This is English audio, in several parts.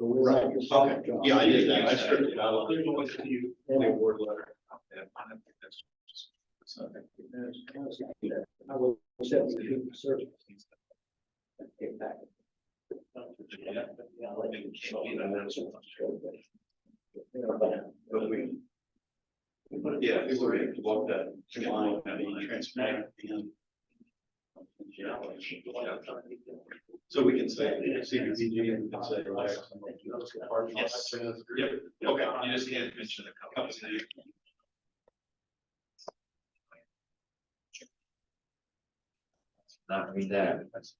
Right. Okay. Yeah, I did that. I stripped it out. The award letter. I will set the service. Get back. Yeah, we were able to walk that line, being transparent and. So we can say CDBG and we can say. Yes. Yep. Okay. You just can't mention a company's name. Not read that. Just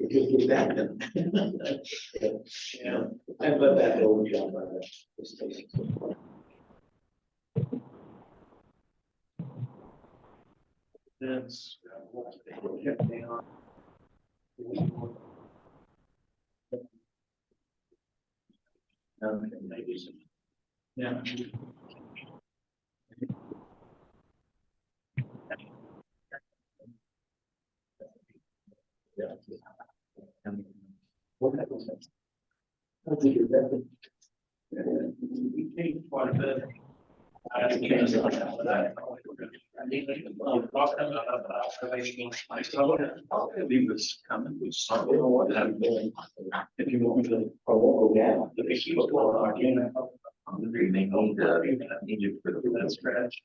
get that done. Yeah, and let that go, John, by that. That's. Yeah. What happens? I think it's that. We changed quite a bit. I think it's that. Leave this comment with some. If you want me to, I won't go down. Need it for the That's scratch.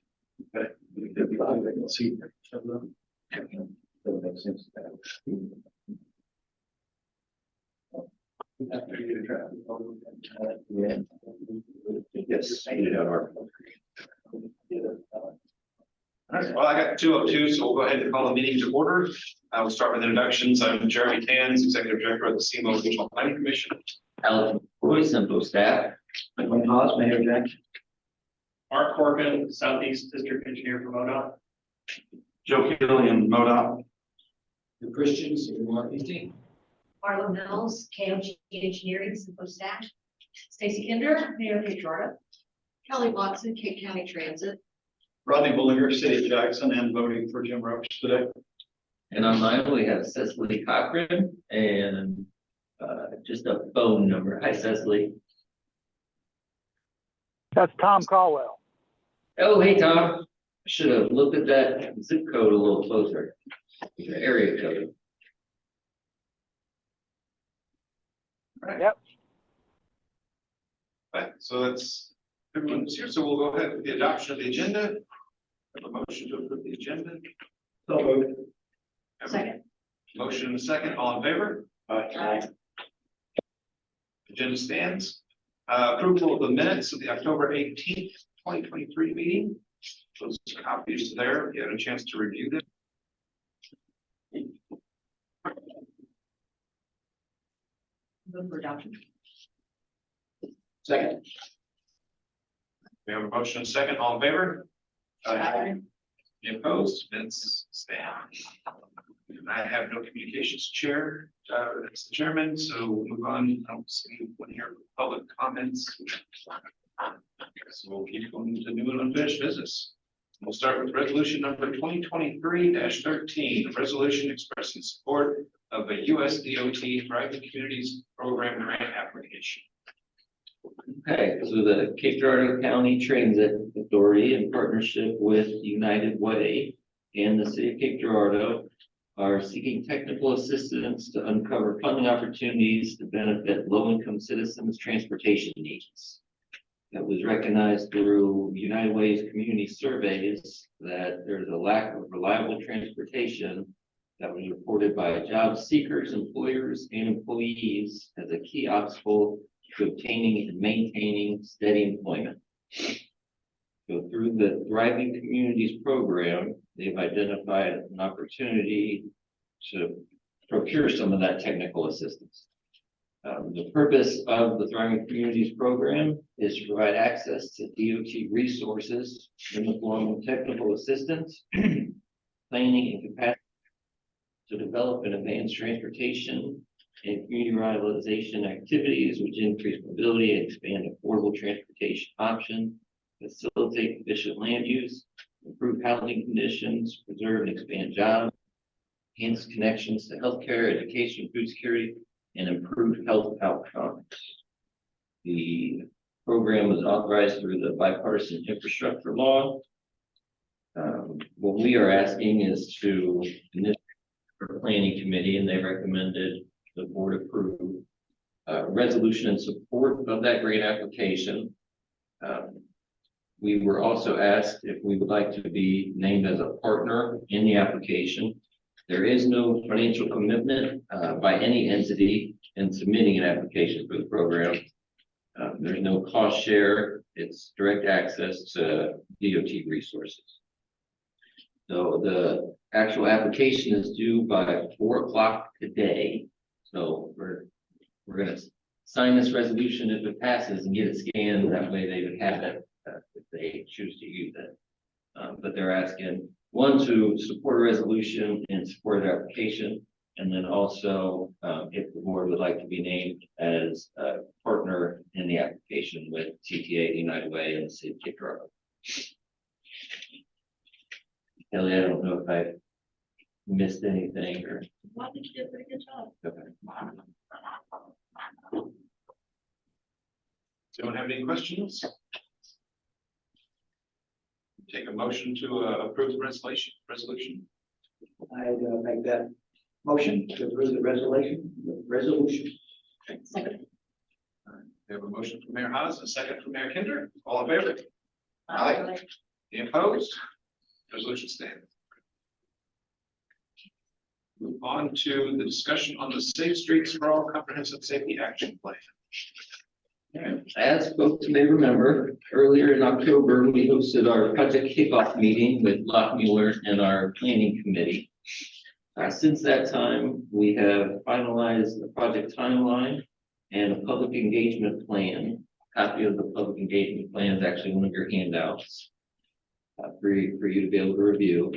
Okay. Let's see. That makes sense. Yeah. Yes. Our All right, well, I got 2:02, so we'll go ahead and call the meeting to order. I will start with introductions. I'm Jeremy Tans, Executive Director of the SEMPO Regional Planning Commission. Alex Roy, SEMPO staff. When Haas, Mayor Jackson. Mark Corcoran, Southeast District Engineer for MoDOT. Joe Killian, MoDOT. The Christians, Martin. Marla Mills, KOG Engineering, SEMPO staff. Stacy Kinder, Mayor of Florida. Kelly Watson, Cape County Transit. Rodney Bullinger, City of Jackson, and voting for Jim Roach today. And online we have Cecily Cochran and just a phone number. Hi, Cecily. That's Tom Caldwell. Oh, hey, Tom. I should have looked at that zip code a little closer. The area code. Yep. Right, so that's everyone's here. So we'll go ahead with the adoption of the agenda. Have a motion to approve the agenda. So moved. Have a Second. Motion and a second. All in favor? Aye. Agenda stands. Approval of the minutes of the October 18th, 2023 meeting. Those copies there. If you had a chance to review them. Move for adoption. Second. We have a motion and a second. All in favor? Aye. Any opposed? Minutes stand. And I have no communications chair, that's the chairman, so we'll move on. I don't see anyone here with public comments. So we'll keep going to new and unfinished business. We'll start with resolution number 2023-13, a resolution expressing support of a US DOT Thriving Communities Program grant application. Okay, so the Cape Girardeau County Transit Authority, in partnership with United Way and the City of Cape Girardeau, are seeking technical assistance to uncover funding opportunities to benefit low-income citizens' transportation needs. That was recognized through United Way's community surveys that there's a lack of reliable transportation that was reported by job seekers, employers, and employees as a key obstacle to obtaining and maintaining steady employment. So through the Thriving Communities program, they've identified an opportunity to procure some of that technical assistance. The purpose of the Thriving Communities program is to provide access to DOT resources in the form of technical assistance, planning and capacity to develop and advance transportation and community revitalization activities which increase mobility and expand affordable transportation options, facilitate efficient land use, improve housing conditions, preserve and expand jobs, enhance connections to healthcare, education, food security, and improve health outcomes. The program was authorized through the bipartisan infrastructure law. What we are asking is to initiate a planning committee, and they recommended the board approve resolution in support of that grant application. We were also asked if we would like to be named as a partner in the application. There is no financial commitment by any entity in submitting an application for the program. There's no cost share. It's direct access to DOT resources. So the actual application is due by 4 o'clock today. So we're gonna sign this resolution if it passes and get it scanned. That way they would have it if they choose to use it. But they're asking one to support a resolution and support the application, and then also if the board would like to be named as a partner in the application with TTA, the United Way, and the city of Cape Girardeau. Kelly, I don't know if I missed anything or. I think you did a pretty good job. Okay. Does anyone have any questions? Take a motion to approve the resolution. I'd make that motion to approve the resolution. Second. We have a motion from Mayor Haas, a second from Mayor Kinder. All in favor? Aye. Any opposed? Resolution stands. Move on to the discussion on the Safe Streets for All Comprehensive Safety Action Plan. As folks may remember, earlier in October, we hosted our project kickoff meeting with Lockmuller and our planning committee. Since that time, we have finalized the project timeline and a public engagement plan. A copy of the public engagement plan is actually one of your handouts for you to be able to review.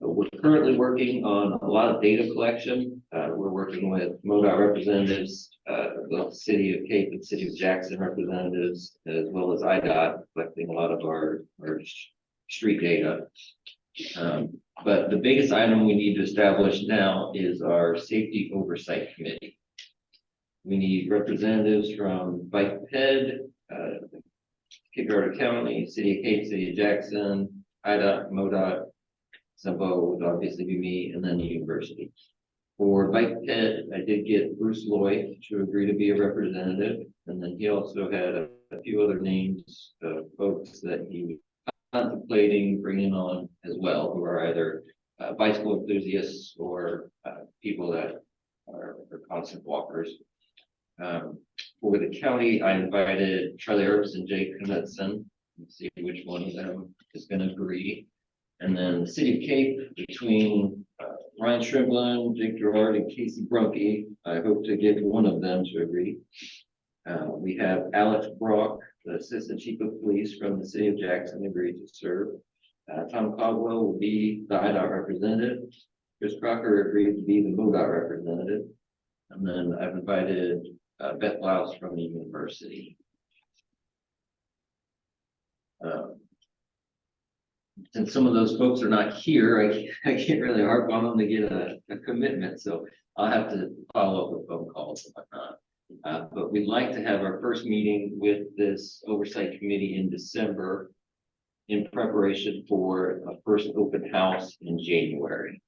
We're currently working on a lot of data collection. We're working with MoDOT representatives, the city of Cape and city of Jackson representatives, as well as IDOT, collecting a lot of our street data. But the biggest item we need to establish now is our safety oversight committee. We need representatives from Bike Ped, Cape Girardeau County, city of Cape, city of Jackson, IDOT, MoDOT. SEMPO would obviously be me, and then the university. For Bike Ped, I did get Bruce Lloyd to agree to be a representative, and then he also had a few other names of folks that he was contemplating bringing on as well, who are either bicycle enthusiasts or people that are constant walkers. For the county, I invited Charlie Earps and Jake Knudsen. Let's see which one of them is going to agree. And then the city of Cape, between Ryan Shrimplin, Jake Gerard, and Casey Brunke, I hope to get one of them to agree. We have Alex Brock, the assistant chief of police from the city of Jackson, agreed to serve. Tom Caldwell will be the IDOT representative. Chris Crocker agreed to be the MoDOT representative. And then I've invited Beth Blouse from the university. Since some of those folks are not here, I can't really harp on them to get a commitment, so I'll have to follow up with phone calls and whatnot. But we'd like to have our first meeting with this oversight committee in December in preparation for a first open house in January.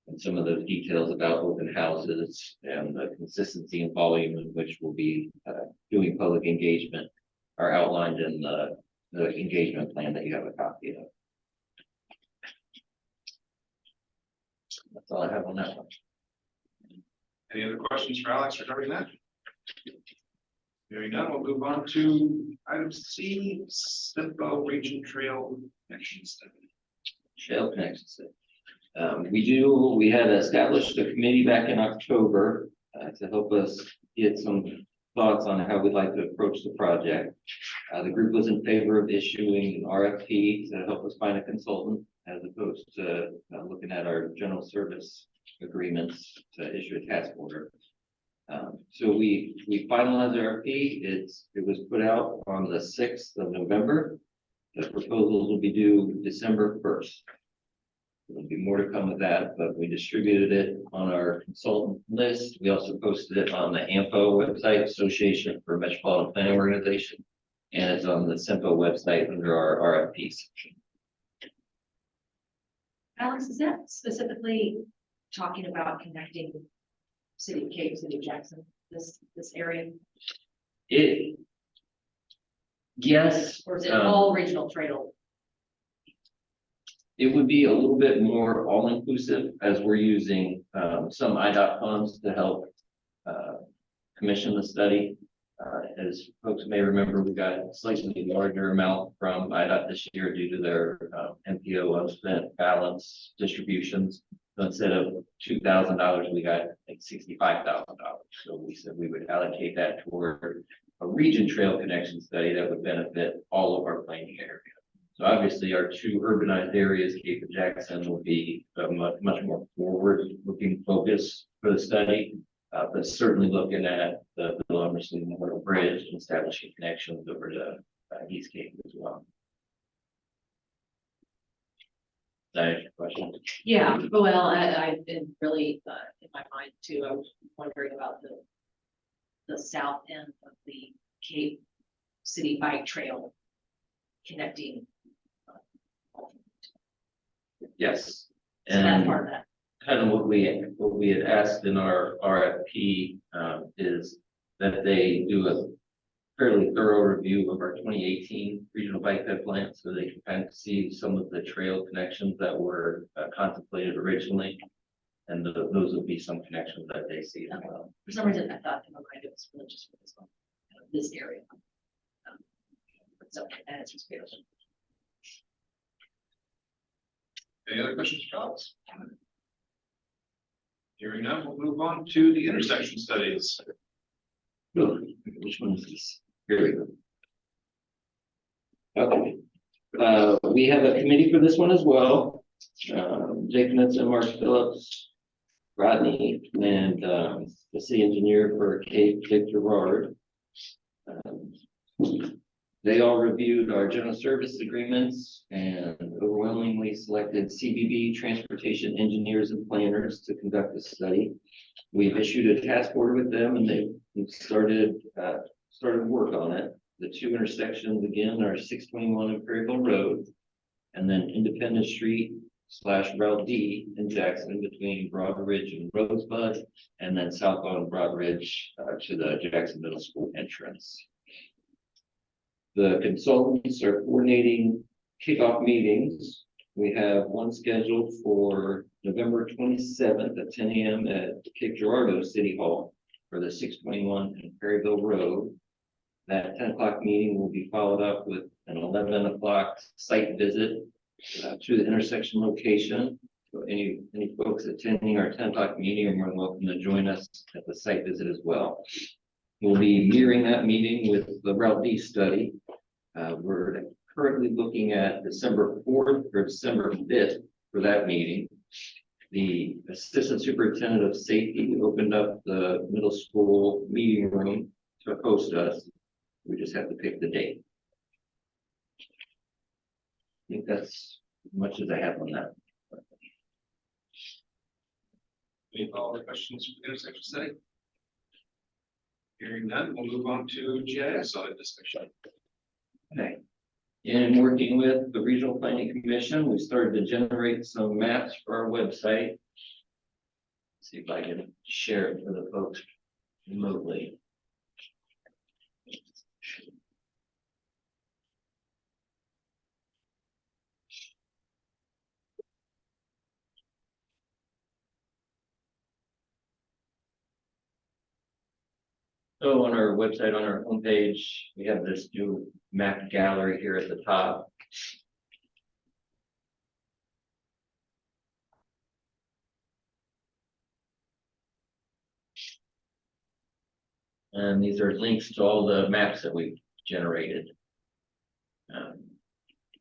And some of those details about open houses and the consistency and volume in which we'll be doing public engagement are outlined in the engagement plan that you have a copy of. That's all I have on that one. Any other questions for Alex regarding that? Hearing none, we'll move on to item C, SEMPO Region Trail Connection Study. Trail connections. We had established a committee back in October to help us get some thoughts on how we'd like to approach the project. The group was in favor of issuing an RFP to help us find a consultant, as opposed to looking at our general service agreements to issue a task order. So we finalized our RFP. It was put out on the 6th of November. The proposals will be due December 1st. There'll be more to come with that, but we distributed it on our consultant list. We also posted it on the AMPO website, Association for Metropolitan Planning Organization, and it's on the SEMPO website under our RFP section. Alex, is that specifically talking about connecting City of Cape, City of Jackson, this area, Yes. or is it all regional trail? It would be a little bit more all-inclusive as we're using some IDOT funds to help commission the study. As folks may remember, we got a slightly larger amount from IDOT this year due to their MPO unspent balance distributions. So instead of $2,000, we got like $65,000. So we said we would allocate that toward a region trail connection study that would benefit all of our planning area. So obviously our two urbanized areas, Cape and Jackson, will be a much more forward-looking focus for the study. But certainly looking at the Bill Emerson Memorial Bridge and establishing connections over to East Cape as well. That answer your question? Yeah, well, I've been really, in my mind too, I was wondering about the south end of the Cape City Bike Trail connecting. Yes. So that part of that. Kind of what we had asked in our RFP is that they do a fairly thorough review of our 2018 regional bike ped plan, so they can kind of see some of the trail connections that were contemplated originally, and those will be some connections that they see as well. For some reason, I thought in my mind it was really just for this one, this area. So that is just beautiful. Any other questions or comments? Hearing none, we'll move on to the intersection studies. Oh, which one is this? Here we go. Okay. We have a committee for this one as well. Jake Knudsen, Mark Phillips, Rodney, and the city engineer for Cape Gerard. They all reviewed our general service agreements and overwhelmingly selected CBB transportation engineers and planners to conduct the study. We've issued a task order with them, and they've started work on it. The two intersections again are 621 and Perryville Road, and then Independence Street / Route D in Jackson between Broad Ridge and Rosebud, and then southbound Broad Ridge to the Jackson Middle School entrance. The consultants are coordinating kickoff meetings. We have one scheduled for November 27th at 10 a.m. at Cape Girardeau City Hall for the 621 and Perryville Road. That 10 o'clock meeting will be followed up with an 11 o'clock site visit to the intersection location. So any folks attending our 10 o'clock meeting are more than welcome to join us at the site visit as well. We'll be mirroring that meeting with the Route D study. We're currently looking at December 4th or December 5th for that meeting. The assistant superintendent of safety opened up the middle school meeting room to host us. We just have to pick the date. I think that's as much as I have on that. Any follow-up questions for the intersection study? Hearing none, we'll move on to GIS audit discussion. Okay. In working with the Regional Planning Commission, we started to generate some maps for our website. See if I can share it for the folks remotely. So on our website, on our homepage, we have this new map gallery here at the top. And these are links to all the maps that we've generated. I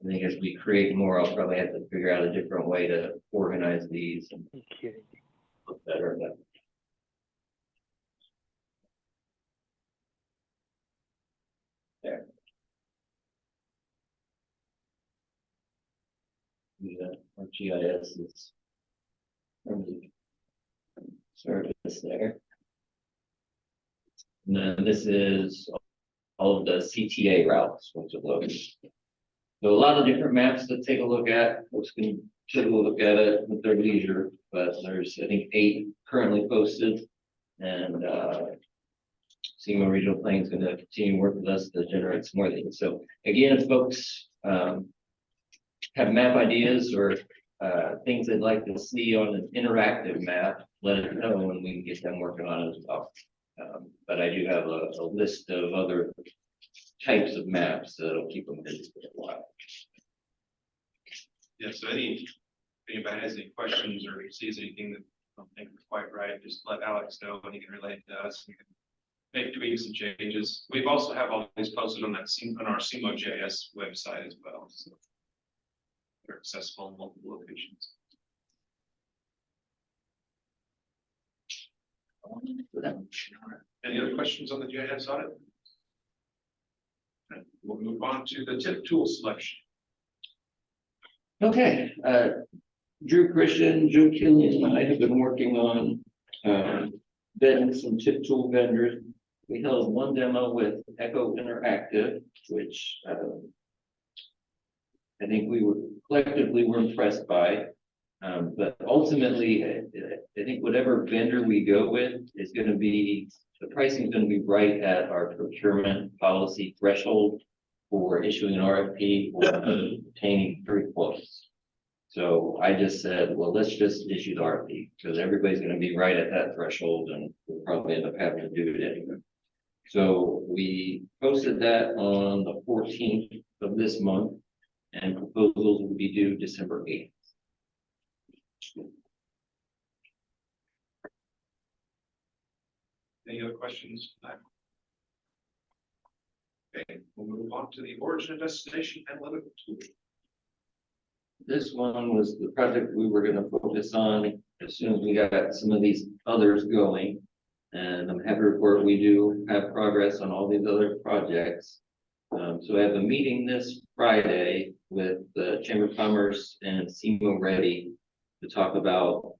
think as we create more, I'll probably have to figure out a different way to organize these. look better. But there. Yeah, our GIS is really service there. And then this is all of the CTA routes, which are those. So a lot of different maps to take a look at. Folks can take a look at it with their leisure, but there's, I think, 8 currently posted. And SEMO Regional Planning is going to continue to work with us to generate some more things. So again, if folks have map ideas or things they'd like to see on an interactive map, let us know and we can get them working on it as well. But I do have a list of other types of maps that'll keep them busy for a while. Yeah, so if anybody has any questions or sees anything that I don't think is quite right, just let Alex know and he can relate it to us. We can make tweaks and changes. We've also have all these posted on on our SEMO.js website as well. So they're accessible in multiple locations. Any other questions on the GIS audit? Okay, we'll move on to the tip tool selection. Okay, Drew Christian, Joe Killian, and I have been working on vetting some chip tool vendors. We held one demo with Echo Interactive, which I think we were collectively were impressed by. But ultimately, I think whatever vendor we go with is going to be, the pricing is going to be right at our procurement policy threshold for issuing an RFP or obtaining 3 quotes. So I just said, well, let's just issue the RFP because everybody's going to be right at that threshold and we'll probably end up having to do it anyway. So we posted that on the 14th of this month and proposals will be due December 8th. Any other questions? Okay, we'll move on to the origin and destination analytical tool. This one was the project we were going to focus on as soon as we got some of these others going. And I'm happy to report we do have progress on all these other projects. So I have a meeting this Friday with the Chamber of Commerce and SEMO Ready to talk about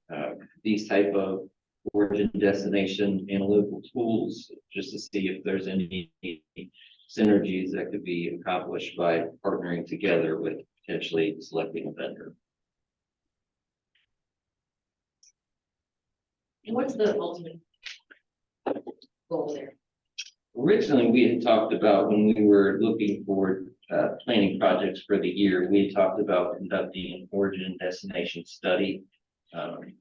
these type of origin destination analytical tools, just to see if there's any synergies that could be accomplished by partnering together with potentially selecting a vendor. And what's the ultimate goal there? Originally, we had talked about when we were looking for planning projects for the year, we had talked about conducting an origin and destination study,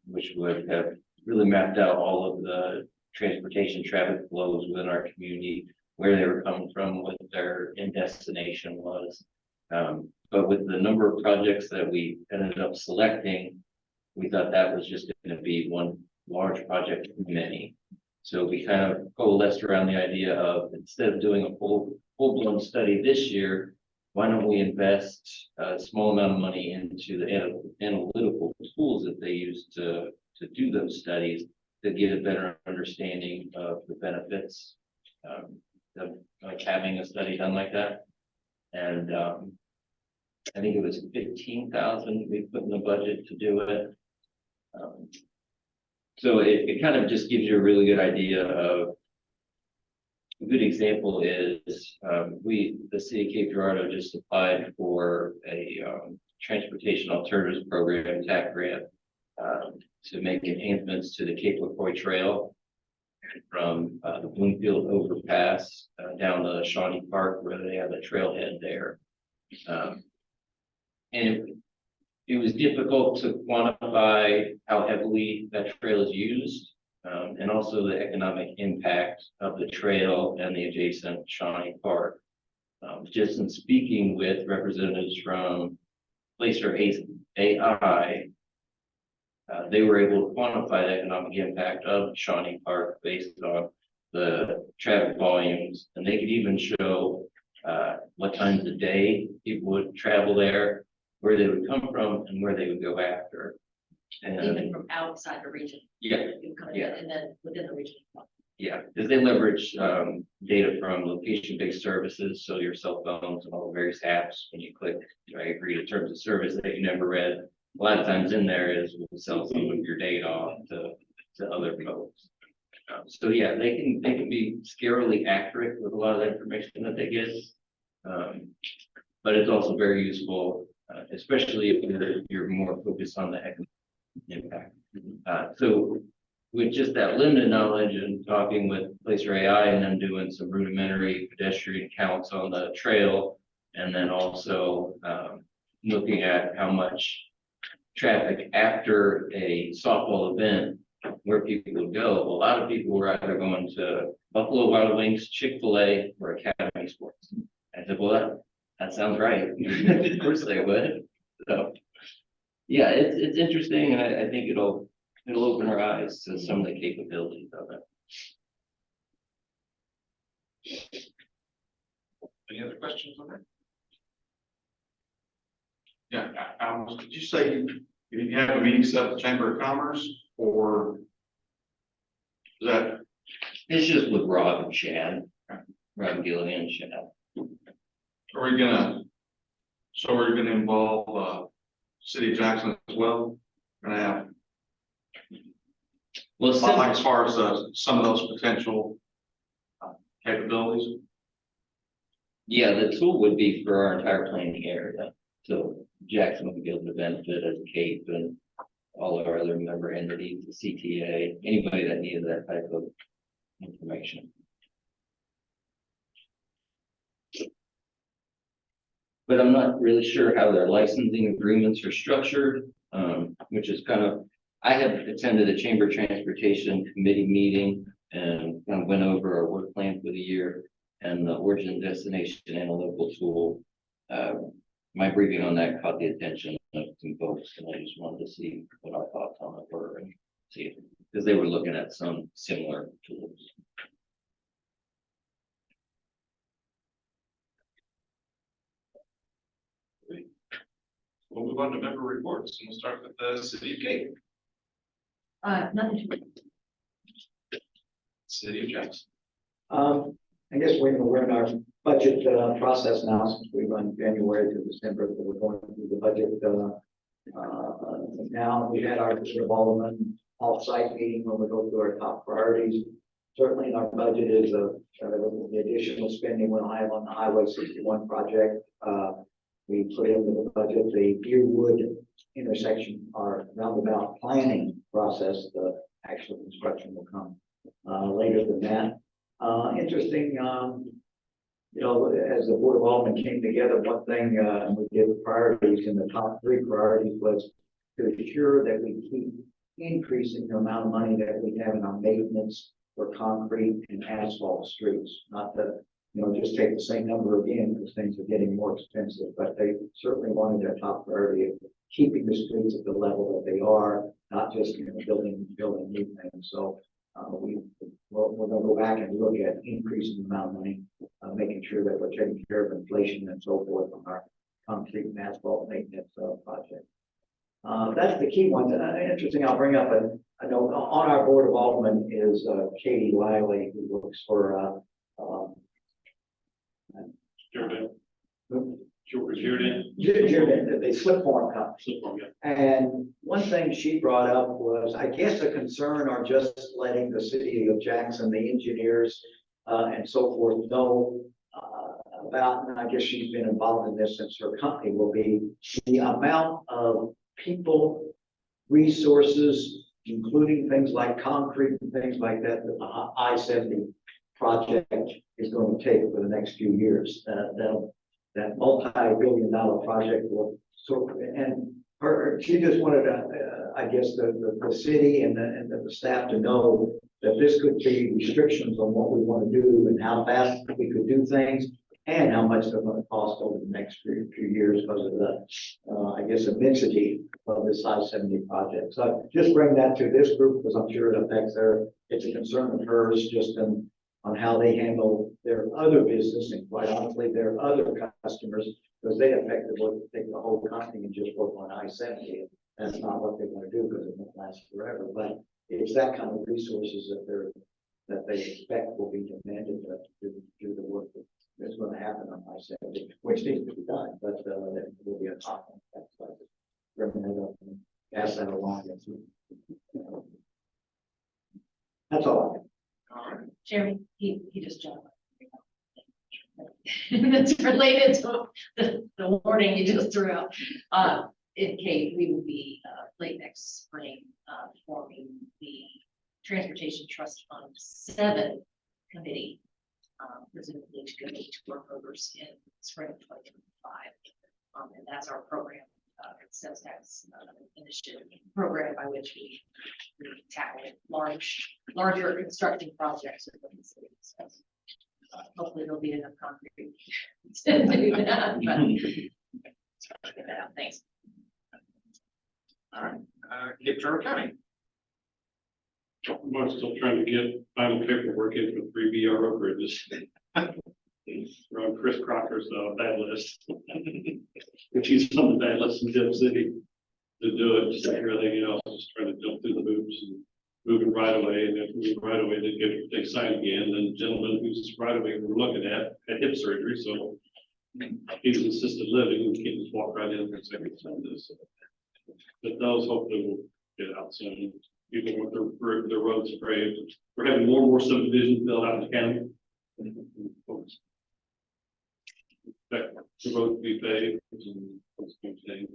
which would have really mapped out all of the transportation traffic flows within our community, where they were coming from, what their end destination was. But with the number of projects that we ended up selecting, we thought that was just going to be one large project of many. So we kind of coalesced around the idea of, instead of doing a full-blown study this year, why don't we invest a small amount of money into the analytical tools that they use to do those studies to get a better understanding of the benefits of like having a study done like that. And I think it was 15,000 we put in the budget to do it. So it kind of just gives you a really good idea of, a good example is the city of Cape Girardeau just applied for a transportation alternatives program TAC grant to make enhancements to the Cape LaCroix Trail from the Bloomfield overpass down to Shawnee Park where they have a trailhead there. And it was difficult to quantify how heavily that trail is used, and also the economic impact of the trail and the adjacent Shawnee Park. Just in speaking with representatives from Placer AI, they were able to quantify the economic impact of Shawnee Park based on the traffic volumes, and they could even show what times a day people would travel there, where they would come from, and where they would go after. Even And from outside the region. yeah, You come in Yeah. and then within the region. yeah, because they leverage data from location-based services, so your cell phones and all the various apps, when you click, I agree to terms of service that you never read. A lot of times in there is we'll sell some of your data off to other folks. So yeah, they can be scarily accurate with a lot of the information that they get. But it's also very useful, especially if you're more focused on the economic impact. So with just that limited knowledge and talking with Placer AI and then doing some rudimentary pedestrian counts on the trail, and then also looking at how much traffic after a softball event, where people would go. A lot of people were either going to Buffalo Wild Wings, Chick-fil-A, or Academy Sports. I said, well, that sounds right. Of course they would. So, yeah, it's interesting, and I think it'll open our eyes to some of the capabilities of it. Any other questions on that? Yeah, did you say you have a meeting set with the Chamber of Commerce or? Is that, It's just with Rob and Chad, Rob Gilligan and Chad. are we gonna, so we're gonna involve, City of Jackson as well? Gonna have, Well, like as far as, some of those potential capabilities? yeah, the tool would be for our entire planning area. So Jackson would be able to benefit as a Cape and all our other member entities, the CTA, anybody that needed that type of information. But I'm not really sure how their licensing agreements are structured, which is kind of, I have attended a Chamber Transportation Committee meeting and kind of went over our work plan for the year and the origin, destination, analytical tool. My briefing on that caught the attention of some folks, and I just wanted to see what our thoughts on it were and see, because they were looking at some similar tools. We'll move on to member reports, and we'll start with the City of Cape, Nothing. City of Jackson. I guess we're in our budget process now, since we run January to December, so we're going through the budget. Now, we had our development off-site meeting when we go through our top priorities. Certainly in our budget is the additional spending we'll have on the Highway 61 project. We put into the budget the Deerwood intersection, our roundabout planning process. The actual construction will come later than that. Interesting, as the Board of Aldermen came together, one thing we did priorities, in the top 3 priorities was to ensure that we keep increasing the amount of money that we have in our maintenance for concrete and asphalt streets. Not that, just take the same number again, because things are getting more expensive, but they certainly wanted their top priority of keeping the streets at the level that they are, not just, building new things. So we're going to go back and look at increasing the amount of money, making sure that we're taking care of inflation and so forth on our concrete and asphalt maintenance project. That's the key one. Interesting, I'll bring up, I know on our Board of Aldermen is Katie Wiley, who works for Jordan, the slip form company. And one thing she brought up was, I guess, a concern are just letting the City of Jackson, the engineers and so forth know about, and I guess she's been involved in this since her company, will be the amount of people, resources, including things like concrete and things like that, that the I-70 project is going to take for the next few years. That multi-billion-dollar project will sort of, and she just wanted I guess the city and the staff to know that this could be restrictions on what we want to do and how fast we could do things and how much they're going to cost over the next few years because of the, I guess, immensity of this I-70 project. So just bring that to this group because I'm sure it affects it's a concern of hers just on how they handle their other business and quite honestly their other customers, because they effectively take the whole company and just work on I-70. That's not what they want to do because it won't last forever, but it's that kind of resources that they expect will be demanded to do the work that's going to happen on I-70, which needs to be done, but there will be a top. That's like bringing it up and pass that along. That's all. All right. Jeremy, he just jumped. That's related to the warning you just threw out. In Cape, we will be, late next spring, forming the Transportation Trust Fund 7 committee. Presumably to go to workovers in spring of 2025. And that's our program, sales tax initiative program by which we tackle larger construction projects within the city. So, hopefully there'll be enough concrete to do that, but get that out. Thanks. All right, Cape Girardeau County. I'm still trying to get final paperwork in for 3 BRO bridges. We're on Chris Crocker's bad list. Which he's on the bad list in Dip City to do it, just like everything else, just trying to jump through the hoops and moving right away. And if we move right away, they sign again. And the gentleman who's right away we're looking at had hip surgery, so he's assisted living. We can't just walk right in for a second. But those hopefully will get out soon. People with their roads paved. We're having more and more subdivisions built out in the county. Expect the road to be paved and those kind of things.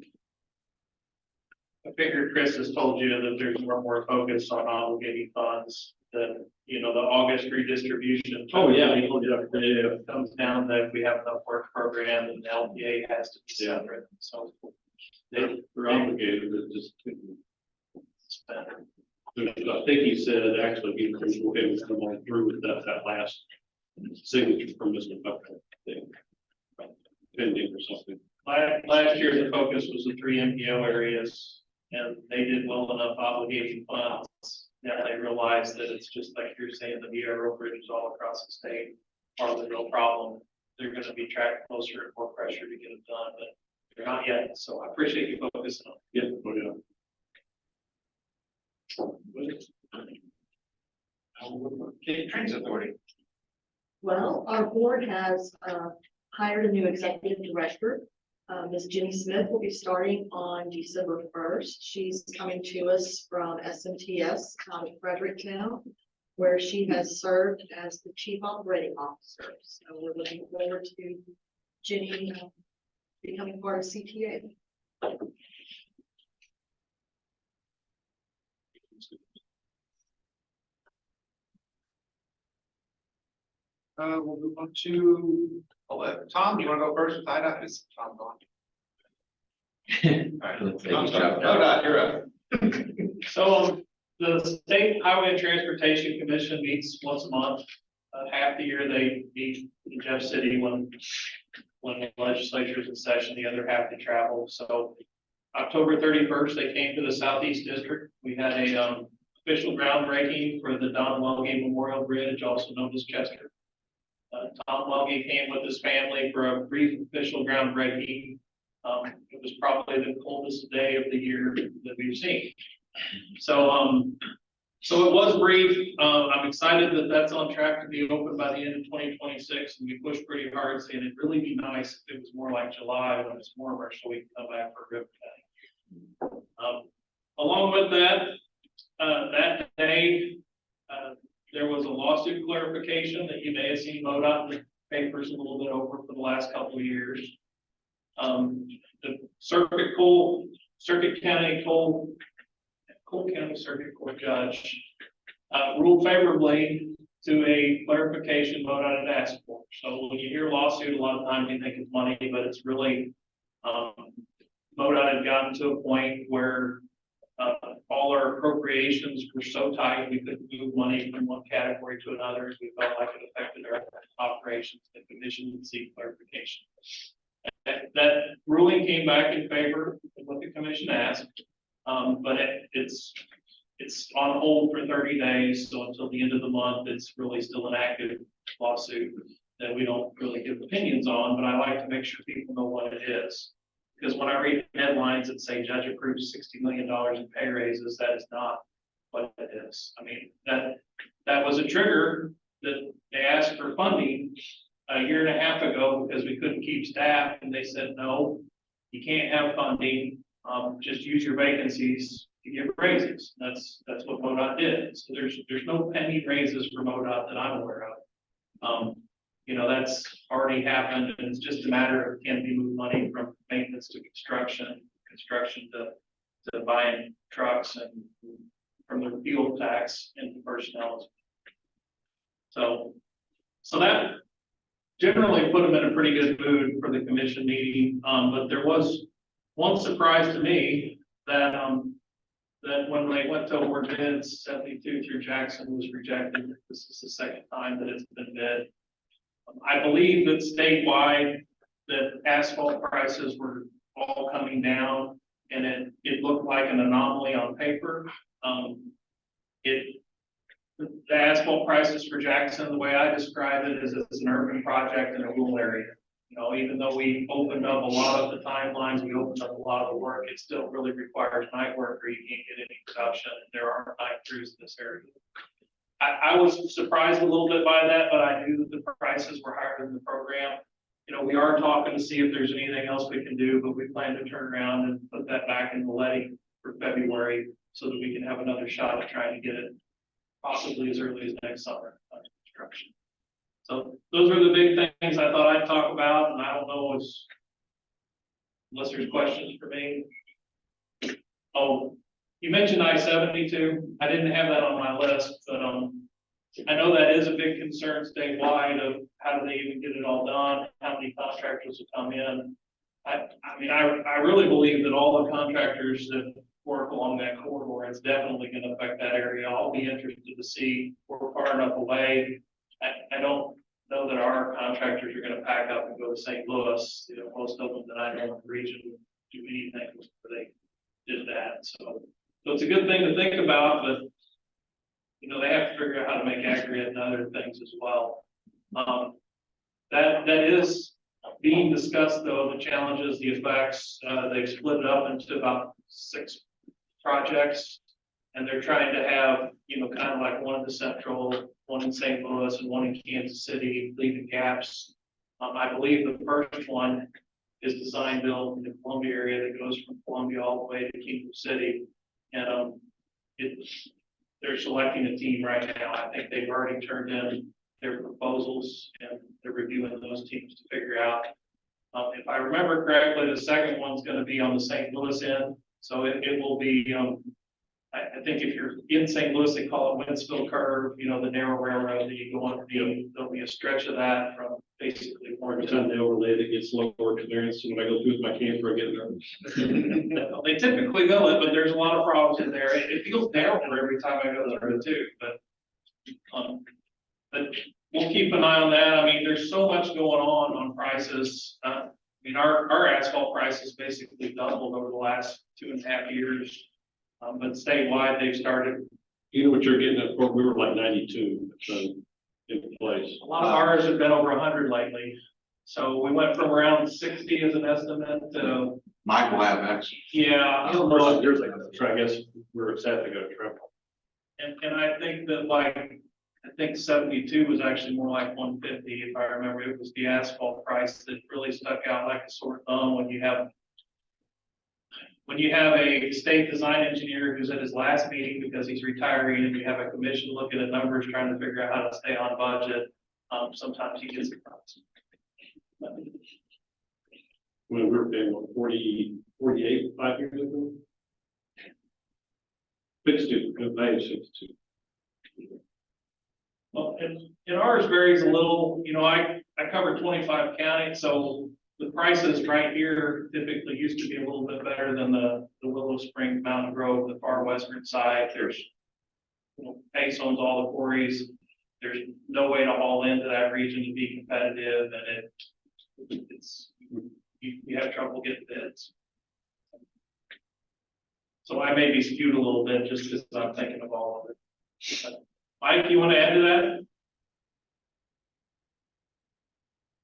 I figure Chris has told you that there's more focus on obligating funds than, the August redistribution. Oh, yeah. It comes down that we have enough work program and the LPA has to be separate, so. They're obligated to just. I think he said actually he was okay with come on through with that last signature from Mr. Buckler thing. Pending or something. Last year, the focus was the 3 MPO areas, and they did well enough obligation funds. Now they realize that it's just like you're saying, the VRO bridges all across the state are the real problem. They're gonna be tracked closer and more pressure to get them done, but they're not yet, so I appreciate you focusing on it. Yeah, oh yeah. Cape Transit Authority. Well, our board has hired a new executive director. Ms. Jenny Smith will be starting on December 1st. She's coming to us from SMTS out of Fredericktown, where she has served as the chief operating officer. So we're looking forward to Jenny becoming part of CTA. We'll move on to Tom. Do you want to go first with IDOT? Is Tom gone? All right, Looks like Tom's he gone. dropped out. IDOT, you're up. So the State Highway and Transportation Commission meets once a month. Half the year they meet in Jeff City when the legislature is in session, the other half they travel. So October 31st, they came to the Southeast District. We had a official groundbreaking for the Don Wellgate Memorial Bridge, also known as Chester. Tom Wellgate came with his family for a brief official groundbreaking. It was probably the coldest day of the year that we've seen. So it was brief. I'm excited that that's on track to be open by the end of 2026. And we pushed pretty hard saying it'd really be nice if it was more like July when it's warmer so we can come back for ribbon cutting. Along with that, that day, there was a lawsuit clarification that you may have seen MoDOT in the papers a little bit over for the last couple of years. The Circuit County Circuit Court judge ruled favorably to a clarification MoDOT had asked for. So when you hear lawsuit, a lot of times you think it's money, but it's really MoDOT had gotten to a point where all our appropriations were so tight we couldn't move money from one category to another. We felt like it affected our operations. The commission would seek clarification. That ruling came back in favor of what the commission asked, but it's on hold for 30 days. So until the end of the month, it's really still an active lawsuit that we don't really give opinions on. But I like to make sure people know what it is. Because when I read headlines that say judge approves $60 million in pay raises, that is not what it is. I mean, that was a trigger that they asked for funding a year and a half ago because we couldn't keep staff, and they said, no, you can't have funding, just use your vacancies to give raises. That's what MoDOT did. So there's no penny raises for MoDOT that I'm aware of. You know, that's already happened, and it's just a matter of can we move money from maintenance to construction to buying trucks, and from the fuel tax into personnel. So that generally put them in a pretty good mood for the commission meeting. But there was one surprise to me that when they went to award bids, 72 through Jackson was rejected. This is the second time that it's been bid. I believe that statewide, that asphalt prices were all coming down, and it looked like an anomaly on paper. The asphalt prices for Jackson, the way I describe it, is it's an urban project in a rural area. You know, even though we opened up a lot of the timelines, we opened up a lot of the work, it still really requires night work, or you can't get any production. There aren't night crews in this area. I was surprised a little bit by that, but I knew that the prices were higher than the program. You know, we are talking to see if there's anything else we can do, but we plan to turn around and put that back in the letting for February so that we can have another shot at trying to get it possibly as early as next summer on construction. So those are the big things I thought I'd talk about, and I don't know unless there's questions for me. Oh, you mentioned I-72. I didn't have that on my list, but I know that is a big concern statewide of how do they even get it all done, how many contractors will come in. I mean, I really believe that all the contractors that work along that corridor, it's definitely going to affect that area. I'll be interested to see we're far enough away. I don't know that our contractors are going to pack up and go to St. Louis. You know, most of them that I know in the region do anything before they did that. So it's a good thing to think about, but you know, they have to figure out how to make aggregate and other things as well. That is being discussed, though, the challenges, the effects. They've split it up into about 6 projects, and they're trying to have, you know, kind of like one in the central, one in St. Louis, and one in Kansas City, leaving gaps. I believe the first one is design build in the Columbia area that goes from Columbia all the way to Kingdom City. And they're selecting a team right now. I think they've already turned in their proposals, and they're reviewing those teams to figure out. If I remember correctly, the second one's going to be on the St. Louis end. So it will be, I think if you're in St. Louis, they call it Wentzville Curve, you know, the narrow railroad that you go on. There'll be a stretch of that from basically Every time they overlay it, it gets lower clearance, and when I go through with my camper, I get nervous. They typically will it, but there's a lot of problems in there. It feels narrower every time I go through it too, but we'll keep an eye on that. I mean, there's so much going on prices. I mean, our asphalt prices basically doubled over the last 2.5 years. But statewide, they've started. You know what you're getting at, we were like 92, in place. A lot of ours have been over 100 lately. So we went from around 60 as an estimate to. Michael Avex. Yeah. Years ago, I guess we're sad to go to triple. And I think that 72 was actually more like 150, if I remember. It was the asphalt price that really stuck out like a sore thumb when you have a state design engineer who's at his last meeting because he's retiring, and you have a commission looking at numbers trying to figure out how to stay on budget. Sometimes you get surprised. When we were paying 48, 5 years ago. 62, 62. Well, and ours varies a little. You know, I cover 25 counties, so the prices right here typically used to be a little bit better than the Willow Springs, Mountain Grove, the far western side. There's, you know, Pace owns all the quarries. There's no way to haul into that region to be competitive, and you have trouble getting bids. So I may be skewed a little bit just because I'm thinking of all of it. But Mike, you want to add to that?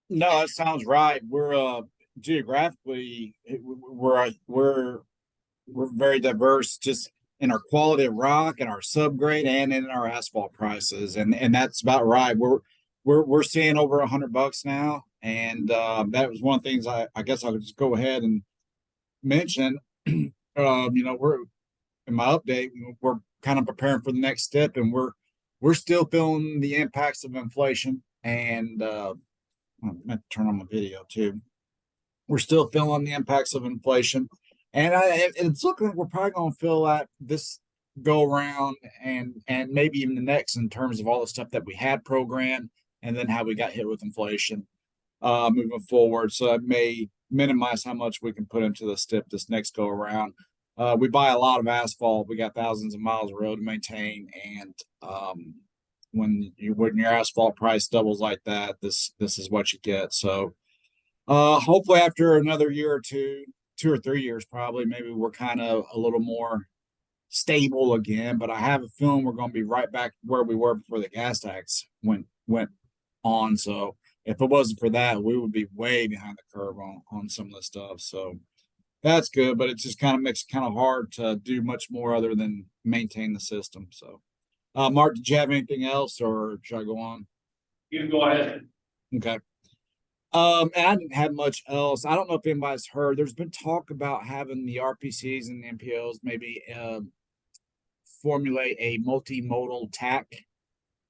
No, that sounds right. geographically, we're very diverse just in our quality of rock and our subgrade and in our asphalt prices. And that's about right. We're seeing over $100 now. And that was one of the things I guess I would just go ahead and mention. We're in my update, we're kind of preparing for the next step, and we're still feeling the impacts of inflation. And I meant to turn on my video too. We're still feeling the impacts of inflation, and it's looking like we're probably going to feel that this go around, and maybe even the next, in terms of all the stuff that we had programmed, and then how we got hit with inflation moving forward. So that may minimize how much we can put into the STIP this next go around. We buy a lot of asphalt. We got thousands of miles of road to maintain, and when your asphalt price doubles like that, this is what you get. So hopefully after another year or 2 or 3 years, probably, maybe we're kind of a little more stable again. But I have a feeling we're going to be right back where we were before the gas tax went on. So if it wasn't for that, we would be way behind the curve on some of the stuff. So that's good, but it just kind of makes it kind of hard to do much more other than maintain the system. So Mark, did you have anything else, or should I go on? You can go ahead. Okay. And I didn't have much else. I don't know if anybody's heard. There's been talk about having the RPCs and the MPOs maybe formulate a multimodal TAC.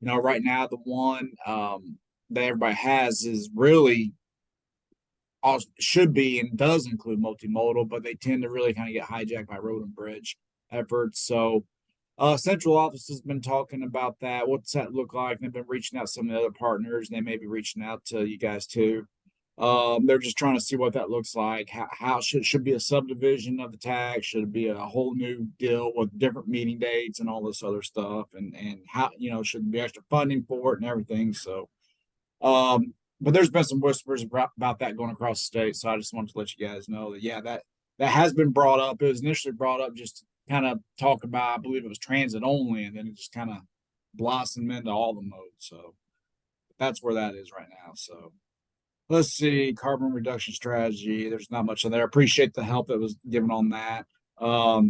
Right now the one that everybody has is really should be and does include multimodal, but they tend to really kind of get hijacked by road and bridge efforts. So central office has been talking about that. What's that look like? They've been reaching out to some of the other partners, and they may be reaching out to you guys too. They're just trying to see what that looks like. How should be a subdivision of the tax? Should it be a whole new deal with different meeting dates and all this other stuff? And how, should be extra funding for it and everything. So, but there's been some whispers about that going across the state. So I just wanted to let you guys know that, yeah, that has been brought up. It was initially brought up just to kind of talk about, I believe it was transit only, and then it just kind of blossomed into all the modes. So that's where that is right now. So let's see, carbon reduction strategy. There's not much in there. I appreciate the help that was given on that. I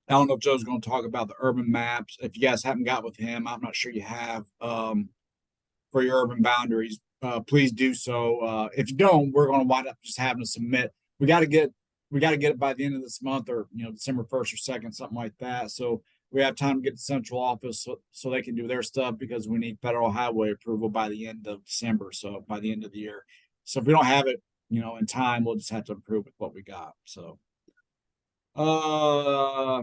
don't know if Joe's going to talk about the urban maps. If you guys haven't got with him, I'm not sure you have, for your urban boundaries. Please do so. If you don't, we're going to wind up just having to submit. We got to get it by the end of this month, or December 1st or 2nd, something like that. So we have time to get to central office so they can do their stuff, because we need federal highway approval by the end of December. So by the end of the year. So if we don't have it, in time, we'll just have to improve with what we got. So I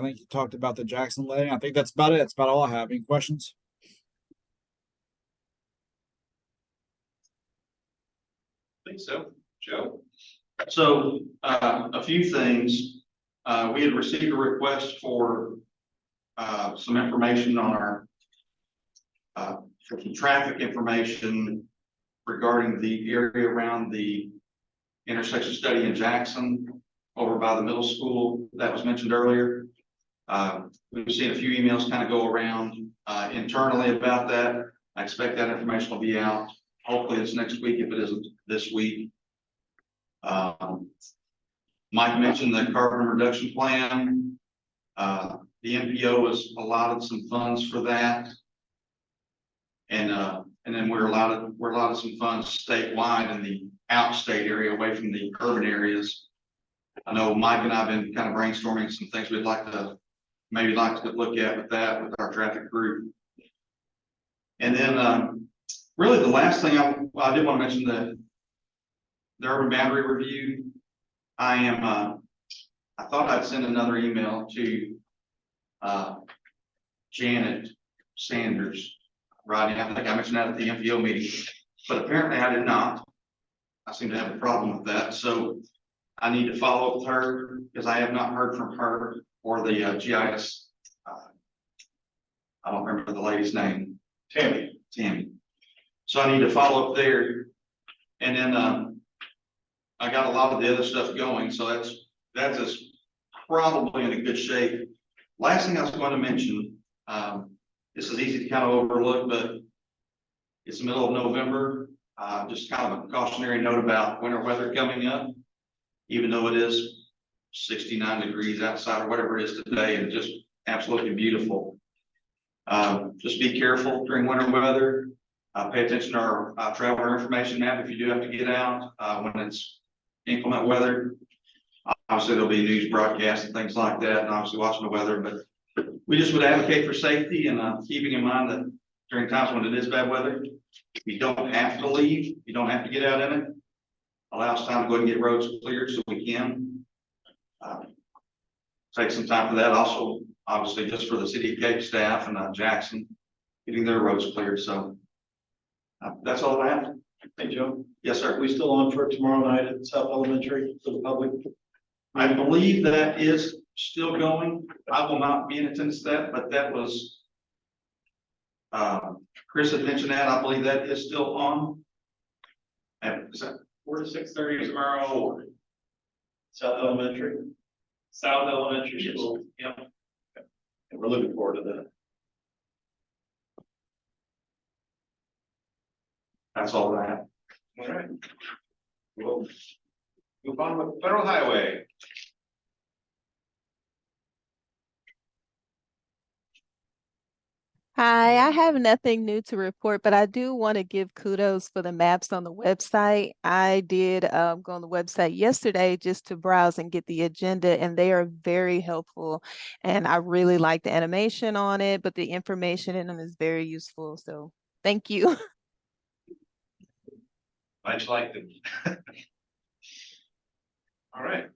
think you talked about the Jackson letting. I think that's about it. That's about all I have. Any questions? I think so. Joe? So, a few things. We had received a request for some information on our for some traffic information regarding the area around the intersection study in Jackson over by the middle school that was mentioned earlier. We've seen a few emails kind of go around internally about that. I expect that information will be out. Hopefully it's next week, if it isn't this week. Mike mentioned the carbon reduction plan. The MPO has allotted some funds for that. And then we're allotted some funds statewide in the outstate area, away from the urban areas. I know Mike and I have been kind of brainstorming some things we'd like to look at with that, with our traffic group. And then really the last thing I did want to mention, the urban boundary review. I thought I'd send another email to Janet Sanders. Rodney, I think I mentioned that at the MPO meeting, but apparently I did not. I seem to have a problem with that. So I need to follow up with her, because I have not heard from her or the GIS. I don't remember the lady's name. Tammy. So I need to follow up there. And then I got a lot of the other stuff going. So that's probably in a good shape. Last thing I was going to mention, this is easy to kind of overlook, but it's the middle of November. Just kind of a cautionary note about winter weather coming up. Even though it is 69 degrees outside or whatever it is today and just absolutely beautiful. Just be careful during winter weather. Pay attention to our traveler information map if you do have to get out when it's inclement weather. Obviously, there'll be news broadcasts and things like that, and obviously watching the weather, but we just would advocate for safety and keeping in mind that during times when it is bad weather, you don't have to leave, you don't have to get out in it. Allow us time to go ahead and get roads cleared so we can. Take some time for that. Also, obviously, just for the city of Cape staff and Jackson, getting their roads cleared. So that's all I have. Hey, Joe, Yes, sir. are we still on for tomorrow night at South Elementary for the public? I believe that is still going. I will not be in attendance to that, but that was Chris had mentioned that. I believe that is still on. And is that 4 to 6:30 tomorrow, South Elementary, South Elementary School. Yep. and we're looking forward to that. that's all I have. All right. We'll move on with Federal Highway. Hi, I have nothing new to report, but I do want to give kudos for the maps on the website. I did go on the website yesterday just to browse and get the agenda, and they are very helpful. And I really like the animation on it, but the information in them is very useful. So thank you. Much like them. All right.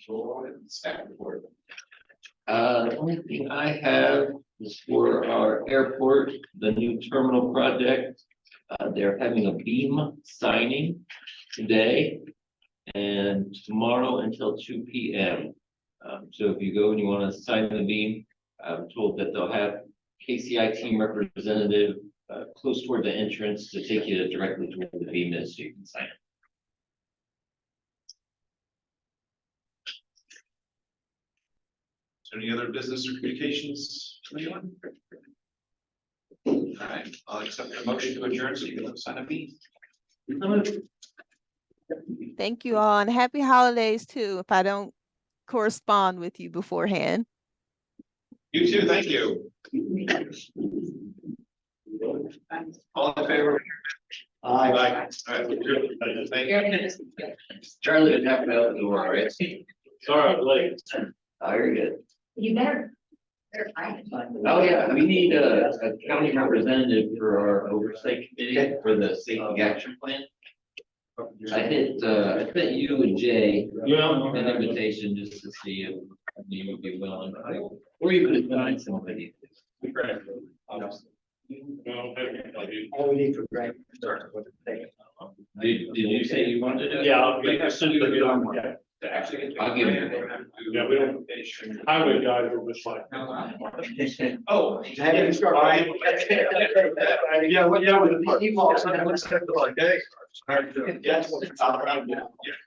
So staff report. The only thing I have is for our airport, the new terminal project. They're having a beam signing today and tomorrow until 2 p.m. So if you go and you want to sign the beam, I'm told that they'll have KCI team representative close toward the entrance to take you directly to where the beam is so you can sign it. Is there any other business or communications from anyone? All right, I'll accept the motion to adjourn so you can sign a meeting. Thank you all, and happy holidays too, if I don't correspond with you beforehand. You too, thank you. All in favor? Aye. All right. Thank you. Charlie didn't have to know the door, right? Sorry, I'm late. Oh, you're good. You better. Oh, yeah, we need a county representative for our oversight committee for the safety action plan. I sent you and Jay an invitation just to see if you would be willing, or you could find somebody. All we need for Greg. Did you say you wanted to? Yeah, I'll make a send it on. To actually get. I'll give you. Yeah, we don't, highway guys are just like. Oh. Having start. Yeah, well, yeah, with the emails, and what's that like, hey? Yes.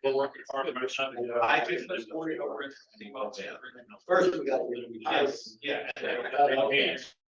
We're working hard on something. I just was worried over it. First, we got. Yes, yeah.